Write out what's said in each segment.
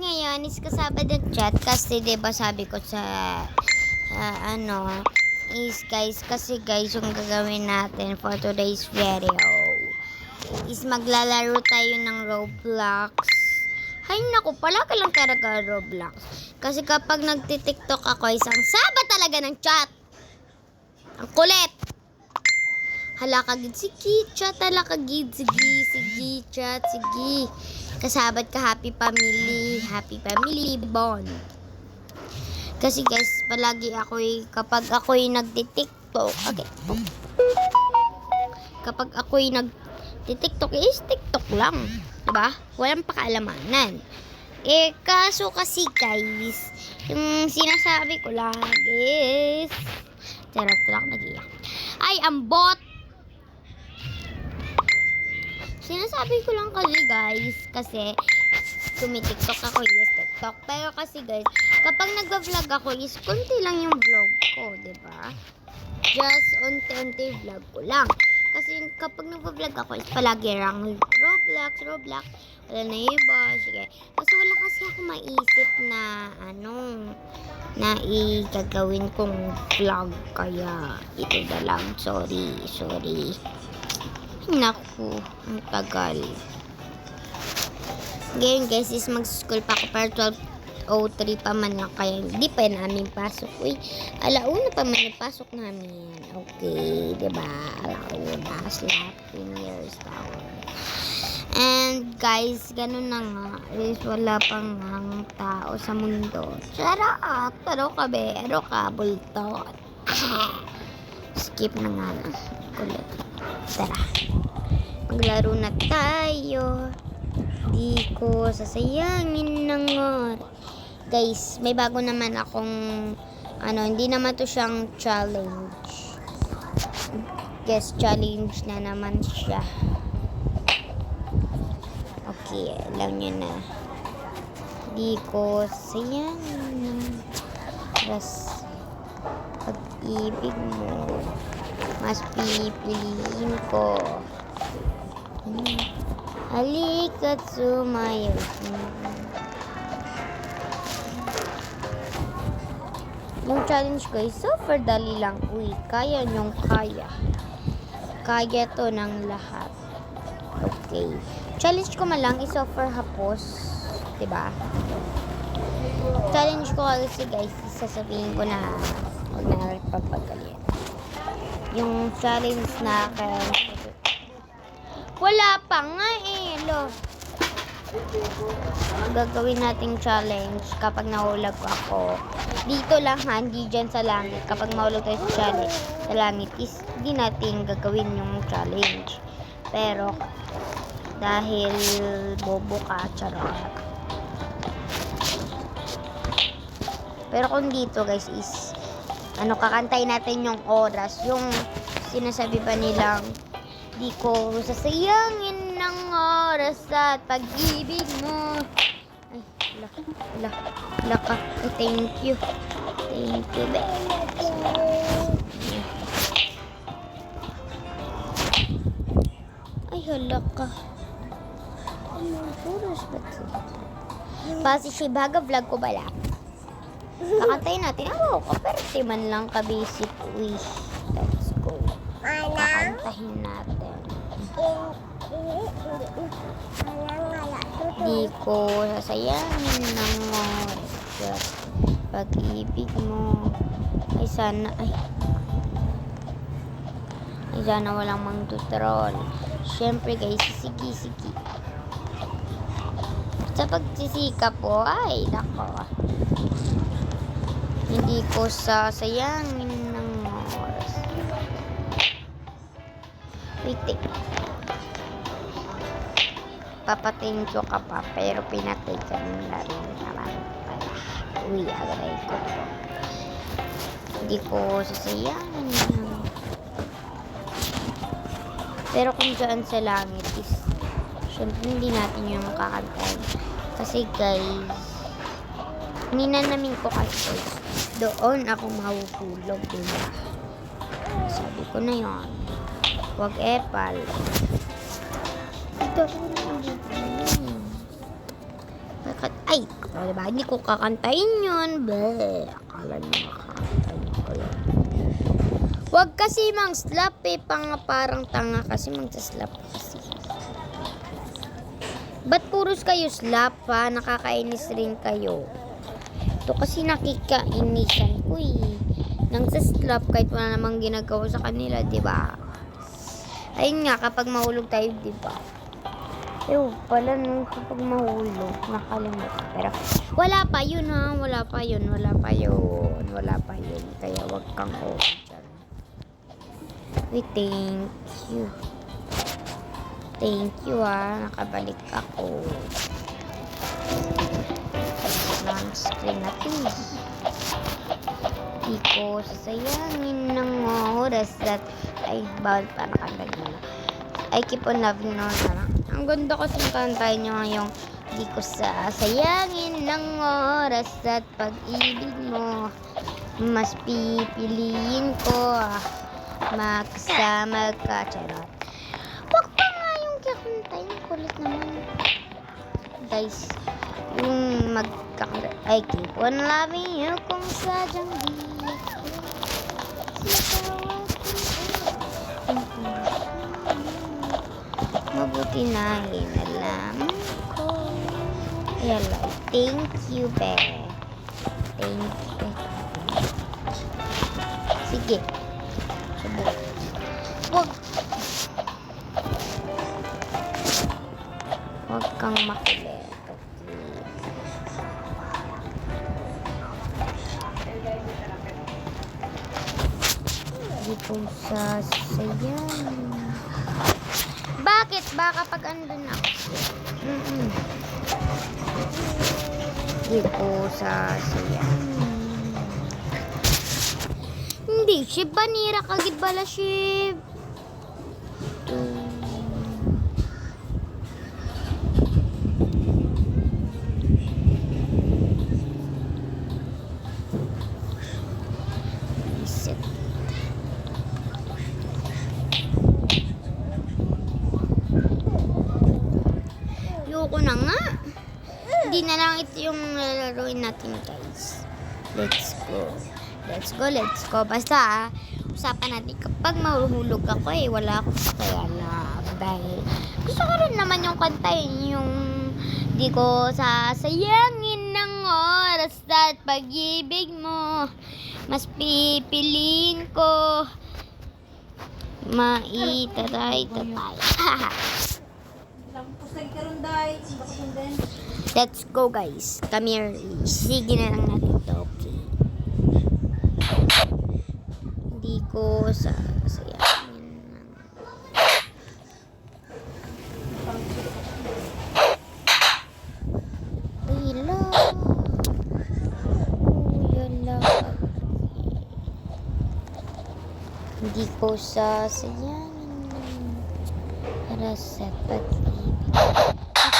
ngayon is kasama ng chat kasi 'di ba sabi ko sa is guys kasi guys yung gagawin natin for today's video is maglalaro tayo ng Roblox. Hay naku, palagi lang talaga Roblox. Kasi kapag nagti-TikTok ako, isang saba talaga ng chat. Ang kulit. Hala kagid, sige, chat, hala kagid, sige, chat, sige. Kasabat ka, happy family bond. Kasi guys, palagi kapag ako'y nagti-TikTok, okay. Kapag ako'y nagti-TikTok, is TikTok lang. Diba? Walang pakaalamanan. Kaso kasi guys, yung sinasabi ko lagi is, charot lang, nag-iyak. Ay, ang bot! Sinasabi ko lang kasi guys, kasi tumitiktok ako, yes, TikTok. Pero kasi guys, kapag nag-vlog ako, is kunti lang yung vlog ko, diba? Just unti-unti vlog ko lang. Kasi kapag nag-vlog ako, is palagi lang Roblox, wala na iba, sige. Kasi wala kasi ako maisip na, na igagawin kong vlog, kaya ito na lang, sorry. Naku, ang tagal. Ngayon guys, is mag-school pa ako, pero 12:03 pa man lang, kaya hindi pa namin pasok. Uy, alauna pa man yung pasok namin. Okay, diba? Alauna, slapping years tower. And guys, ganun na nga. Is wala pang ang tao sa mundo. Charot! Taro ka, bero ka, bultot. Skip na nga na. Kulit. Tara. Maglaro na tayo. Di ko sasayangin ng oras. Guys, may bago naman akong hindi naman to siyang challenge. Guys, challenge na naman siya. Okay, alam nyo na. Di ko sasayangin ng oras. Pag-ibig mo, mas pipiliin ko. Halika't sumayaw. Yung challenge guys, super dali lang. Uy, kaya nyong kaya. Kaya to ng lahat. Okay. Challenge ko man lang, is-offer hapos. Diba? Challenge ko kasi guys, sasabihin ko na huwag na nagpapagalit. Yung challenge na wala pa nga lo. Gagawin nating challenge kapag nahulog ako. Dito lang ha, hindi dyan sa langit. Kapag mahulog tayo sa challenge sa langit, is hindi natin gagawin yung challenge. Pero, dahil bobo ka, charot. Pero kung dito guys is, kakantay natin yung oras. Yung sinasabi pa nilang, di ko sasayangin ng oras at pag-ibig mo. Ay, wala ka. Ay, thank you, babe. Ay, hala ka. Anong oras ba ito? Basi siya, baga vlog ko bala. Kakantayin natin. Kaperte man lang ka-basic wish. Let's go. Kakantahin natin. Di ko sasayangin ng oras pag-ibig mo. Ay sana walang mang-tutrol. Syempre guys, sige. Sa pagsisikap po, ay nako. Hindi ko sasayangin ng oras. Wait. Papatengko ka pa, pero pinatay ka na rin naman pala. Uy, agay ko po. Hindi ko sasayangin. Pero kung dyan sa langit is, syempre hindi natin yung kakantay. Kasi guys, ninanamin ko kasi doon ako mahuhulog, diba? Sabi ko na yun. Huwag epal. Ito ako na. Bakit Ay, diba? Hindi ko kakantayin yun. Bleh. Akala nyo makakantayin ko yun. Huwag kasi mang slap eh. Parang tanga kasi magsaslap kasi. Ba't puros kayo slap ha? Nakakainis rin kayo. Ito kasi nakikainisan ko eh. Nang sa slap kahit wala namang ginagawa sa kanila, diba? Ayun nga, kapag mahulog tayo, diba? Pero pala nung kapag mahulog, nakalimutan. Pero wala pa yun ha. Wala pa yun. Kaya wag kang okay dyan. Wait, thank you. Thank you nakabalik ako. Launch screen natin. Di ko sasayangin ng oras at ay bawal pa nakaganda. I keep on loving no na. Ang ganda kasi kantahin nyo ngayong di ko sasayangin ng oras at pag-ibig mo. Mas pipiliin ko makasama ka. Charot. Wag pa nga yung kakantahin. Kulit naman. Guys, yung magkakanta. I keep on loving you kung sadyang di mabuti na inalaman ko. Yala, thank you, be. Thank you. Sige. Subok. Huwag kang makulit. Hindi ko sasayang. Bakit ba kapag andun ako? Hindi ko sasayang. Hindi, ship banira kagid bala ship. Ayoko na nga. Hindi na lang ito yung lalaroin natin, guys. Let's go. Basta, usapan natin kapag mahuhulog ako wala akong pakialam. Dahil gusto ko rin naman yung kantayin yung di ko sasayangin ng oras at pag-ibig mo. Mas pipiliin ko maitatay. Let's go, guys. Come here. Sige na lang natin ito. Okay. Hindi ko sasayangin ng hindi ko sasayangin ng oras at pag-ibig.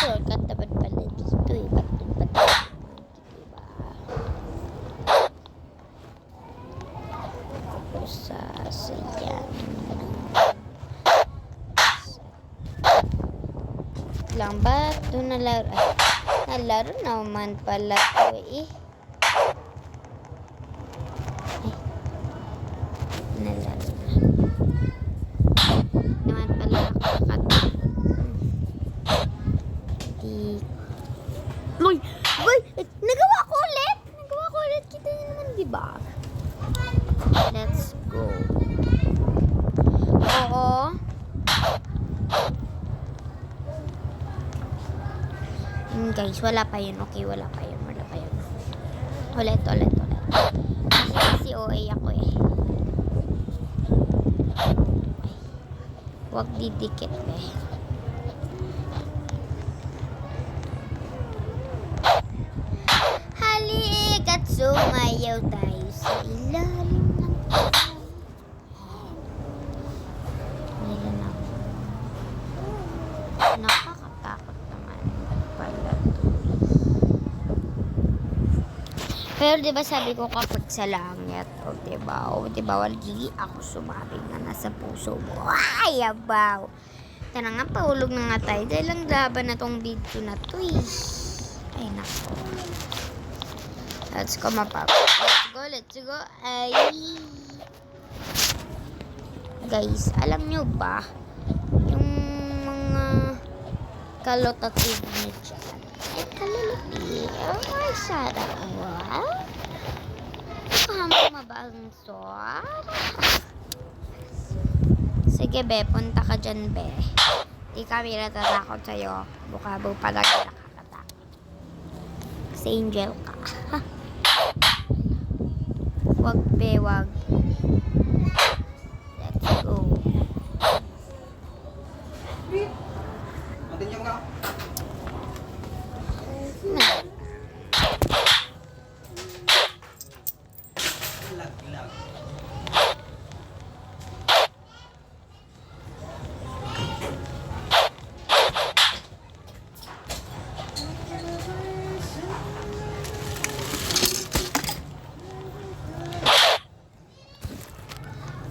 Shortcut dapat pala dito ba't diba? Ako sasayangin lang ba ito nalaro naman pala ito nalaro naman pala nagawa ko ulit. Kita nyo naman, diba? Let's go. Oo. Guys, wala pa yun. Okay, wala pa yun. Ulit. Kasi OA ako eh. Huwag didikit eh. At sumayaw tayo sa ilalim ng pagkain. Nakakatakot naman pala ito. Pero diba sabi ko kapag sa langit, diba walgi ako sumabing na nasa puso mo. Ay, abaw! Tara nga, paulog na nga tayo dahil ang laban na tong video na to Ay, nako. Let's go, let's go. Ay. Guys, alam nyo ba, yung mga kalotative nyo dyan, ay kalulupi. Oh, sarap. What? Kahamang mabangsor. Sige, be. Punta ka dyan, be. Di kami natatakot sa'yo. Bukabaw pa lang nakakatakot. Kasi angel ka. Wag, be. Wag. Let's go. Matinyo ka. Lag.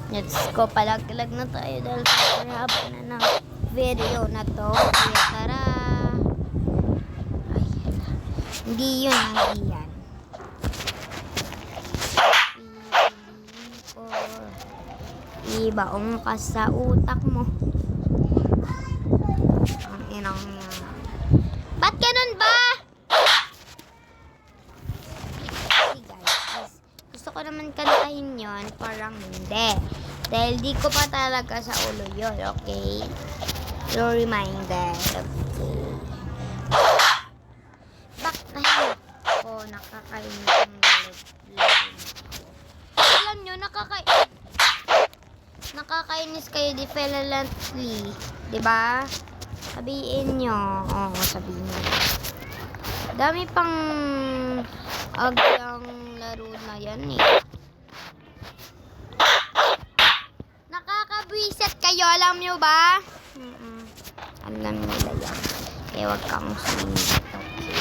Let's go. Palag-lag na tayo dahil sa haba na ng video na to. Kaya tara. Ay, hindi yun. Hindi yan. Ibaong ka sa utak mo. Ang inang yan. Ba't ganun ba? Hey guys, gusto ko naman kantahin yon, parang hindi. Dahil di ko pa talaga sa ulo yun, okay? Your reminder, okay? Ay, ako, nakakainis ang lag. Alam nyo, nakakainis kayo developmentally, diba? Sabihin nyo, oo, sabihin nyo. Dami pang agyang laro na yan eh. Nakakabwisit kayo, alam nyo ba? Alam nila yan. Kaya wag kang sumingit, okay?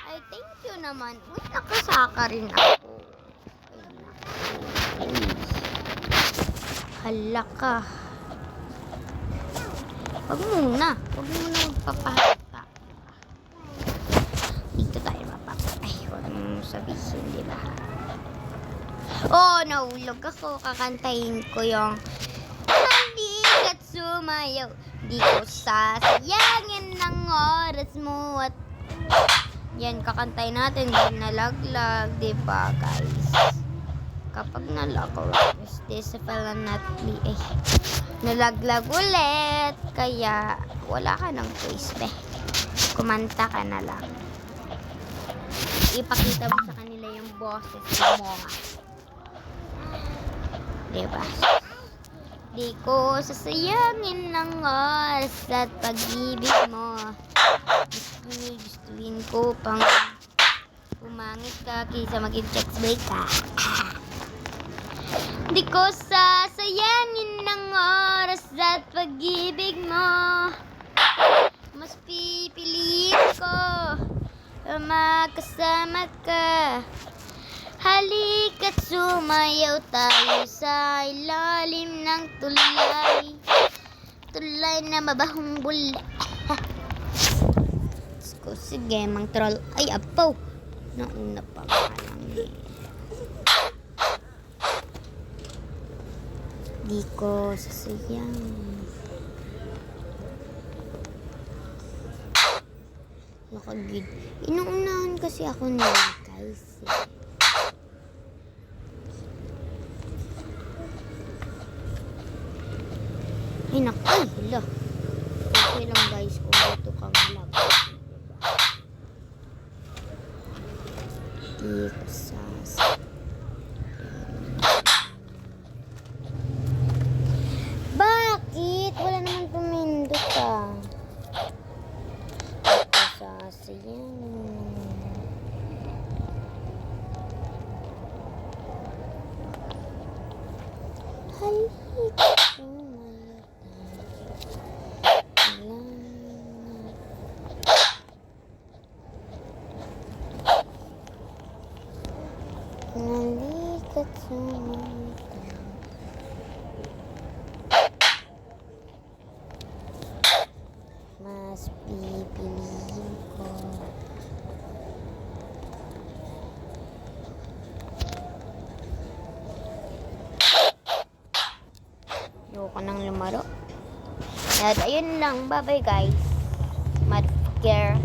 Ay, thank you naman. Uy, nakasaka rin ako. Ay, naku. Hala ka. Wag muna magpapahata. Dito tayo mapapatay. Huwag mong sabihin, di ba? Oh, nahulog ako. Kakantahin ko yung hindi ka't sumayaw. Di ko sasayangin ng oras mo at yan, kakantahin natin. Di nalaglag, di ba, guys? Kapag nalaglag, this fella not be nalaglag ulit. Kaya, wala ka ng choice, be. Kumanta ka na lang. Ipakita mo sa kanila yung boses mo. Diba? Di ko sasayangin ng oras at pag-ibig mo. Gustuin ko pang umangit ka kaysa mag-checksbay ka. Di ko sasayangin ng oras at pag-ibig mo. Mas pipiliin ko makasama ka. Halika't sumayaw tayo sa ilalim ng tulay. Tulay na mabahong bula. Sige, mang troll. Ay, apaw. Nauna pa nga lang eh. Di ko sasayang. Nakagid. Inuunahan kasi ako nila, guys. Ay, naku. Ay, hala. Okay lang, guys, kung dito kang lag. Di ko sasayang. Bakit? Wala naman pumindot ka. Sasayang. Halika sumayaw tayo. Halika sumayaw tayo. mas pipiliin ko. Ayoko nang lumaro. At ayun lang. Bye-bye guys. Motherfucker.